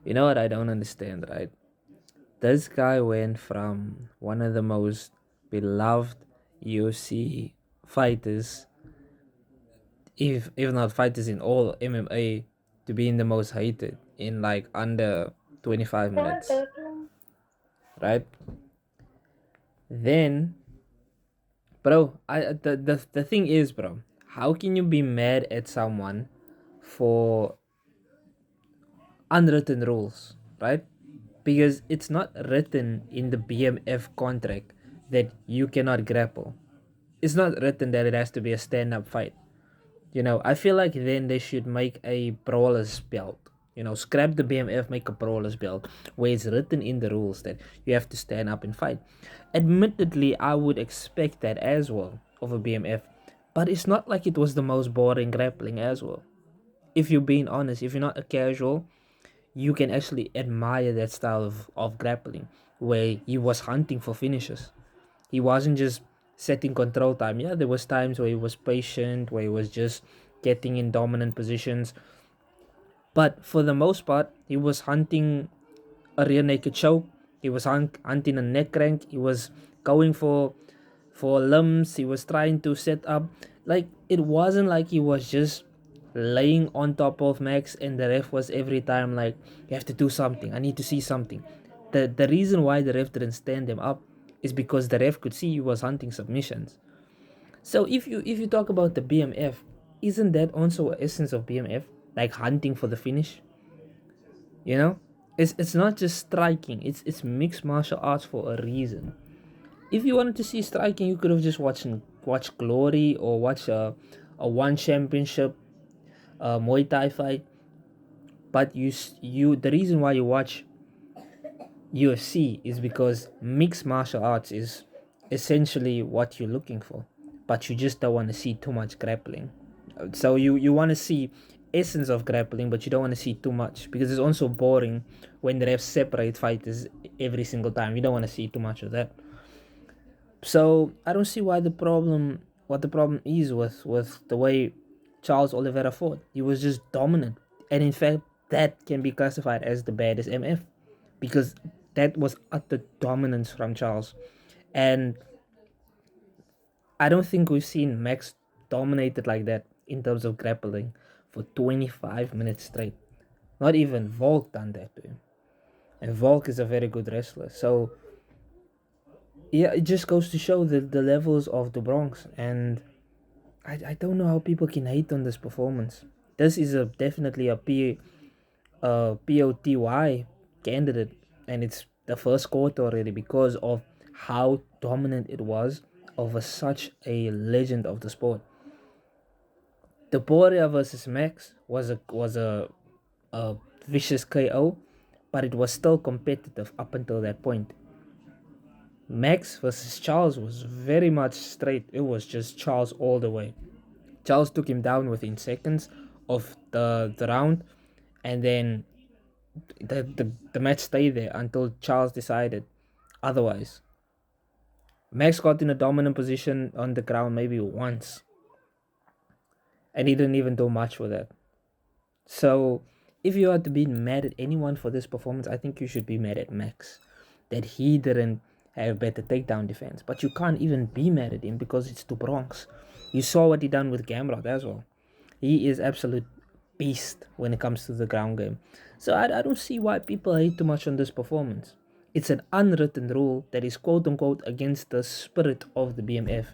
You know what I don't understand, right? This guy went from one of the most beloved UFC fighters, if not fighters in all MMA, to being the most hated in like under 25 minutes, right? Then, bro, the thing is, bro, how can you be mad at someone for unwritten rules, right? Because it's not written in the BMF contract that you cannot grapple. It's not written that it has to be a stand up fight. I feel like then they should make a brawler's belt. Scrap the BMF, make a brawler's belt where it's written in the rules that you have to stand up and fight. Admittedly, I would expect that as well of a BMF, but it's not like it was the most boring grappling as well. If you're being honest, if you're not a casual, you can actually admire that style of grappling where he was hunting for finishes. He wasn't just setting control time. Yeah, there was times where he was patient, where he was just getting in dominant positions. But for the most part, he was hunting a rear naked choke. He was hunting a neck crank. He was going for limbs. He was trying to set up. Like it wasn't like he was just laying on top of Max and the ref was every time like, you have to do something. I need to see something. The reason why the ref didn't stand him up is because the ref could see he was hunting submissions. So if you talk about the BMF, isn't that also an essence of BMF? Like hunting for the finish? You know? It's not just striking, it's mixed martial arts for a reason. If you wanted to see striking, you could have just watched Glory or watch a one championship Muay Thai fight. But you the reason why you watch UFC is because mixed martial arts is essentially what you're looking for, but you just don't want to see too much grappling. So you want to see essence of grappling, but you don't want to see too much because it's also boring when they have separate fighters every single time. You don't want to see too much of that. So I don't see what the problem is with the way Charles Oliveira fought. He was just dominant, and in fact, that can be classified as the baddest MF because that was utter dominance from Charles, and I don't think we've seen Max dominated like that in terms of grappling for 25 minutes straight. Not even Volk done that to him, and Volk is a very good wrestler. So yeah, it just goes to show the levels of the Bronx, and I don't know how people can hate on this performance. This is definitely a POTY candidate, and it's the first quarter already because of how dominant it was over such a legend of the sport. The Poirier versus Max was a vicious KO, but it was still competitive up until that point. Max versus Charles was very much straight. It was just Charles all the way. Charles took him down within seconds of the round, and then the match stayed there until Charles decided otherwise. Max got in a dominant position on the ground maybe once, and he didn't even do much with that. So, if you are to be mad at anyone for this performance, I think you should be mad at Max. That he didn't have better takedown defense. But you can't even be mad at him because it's the Bronx. You saw what he done with Gamrot as well. He is absolute beast when it comes to the ground game. So I don't see why people hate too much on this performance. It's an unwritten rule that is quote unquote against the spirit of the BMF.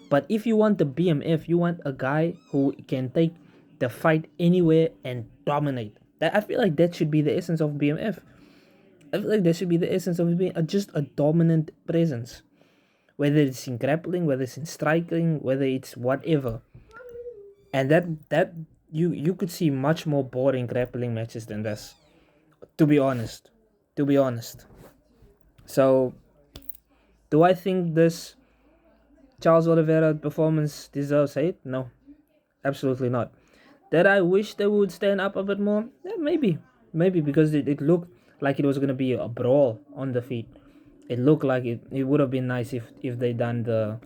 But if you want the BMF, you want a guy who can take the fight anywhere and dominate. I feel like that should be the essence of BMF. I feel like that should be the essence of being just a dominant presence. Whether it's in grappling, whether it's in striking, whether it's whatever. And that you could see much more boring grappling matches than this. To be honest. To be honest. So do I think this Charles Oliveira performance deserves hate? No. Absolutely not. That I wish they would stand up a bit more? Yeah, maybe. Maybe because it looked like it was gonna be a brawl on the feet. It looked like it would have been nice if they done the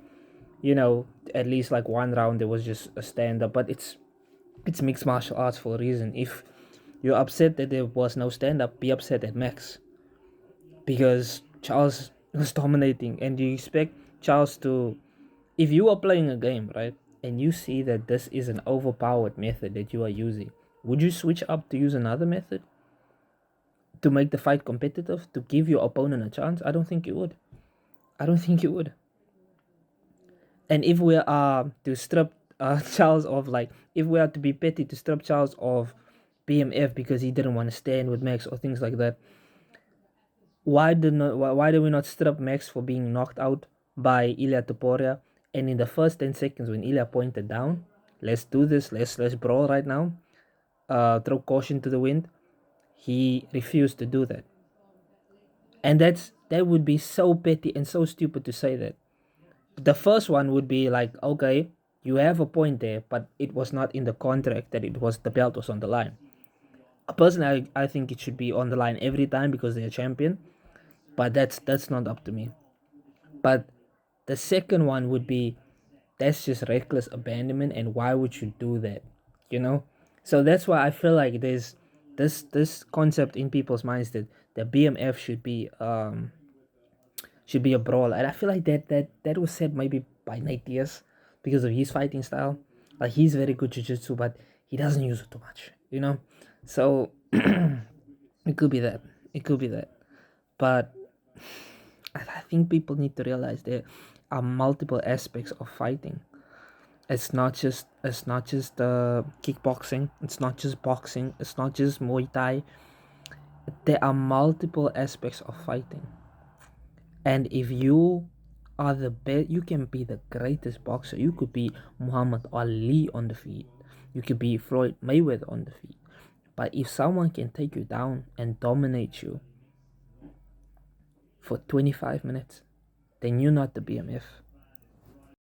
at least like one round there was just a stand up, but it's mixed martial arts for a reason. You're upset that there was no stand up. Be upset at Max because Charles was dominating, and you expect Charles to. If you are playing a game, right, and you see that this is an overpowered method that you are using, would you switch up to use another method to make the fight competitive, to give your opponent a chance? I don't think you would. I don't think you would. And if we are to strip Charles of, like, if we are to be petty to strip Charles of BMF because he didn't want to stand with Max or things like that, why did we not strip Max for being knocked out by Ilya Topuria? And in the first 10 seconds when Ilya pointed down, let's do this, let's brawl right now, throw caution to the wind, he refused to do that. And that would be so petty and so stupid to say that. The first one would be like, okay, you have a point there, but it was not in the contract that it was the belt was on the line. Personally, I think it should be on the line every time because they're champion, but that's not up to me. But the second one would be, that's just reckless abandonment, and why would you do that? You know? So that's why I feel like there's this concept in people's minds that the BMF should be a brawl, and I feel like that was said maybe by Nate Diaz because of his fighting style. Like, he's very good jiu-jitsu, but he doesn't use it too much, you know. So it could be that. It could be that. But I think people need to realize there are multiple aspects of fighting. It's not just kickboxing. It's not just boxing. It's not just Muay Thai. There are multiple aspects of fighting. And if you are the best, you can be the greatest boxer. You could be Muhammad Ali on the feet. You could be Floyd Mayweather on the feet. But if someone can take you down and dominate you for 25 minutes, then you're not the BMF.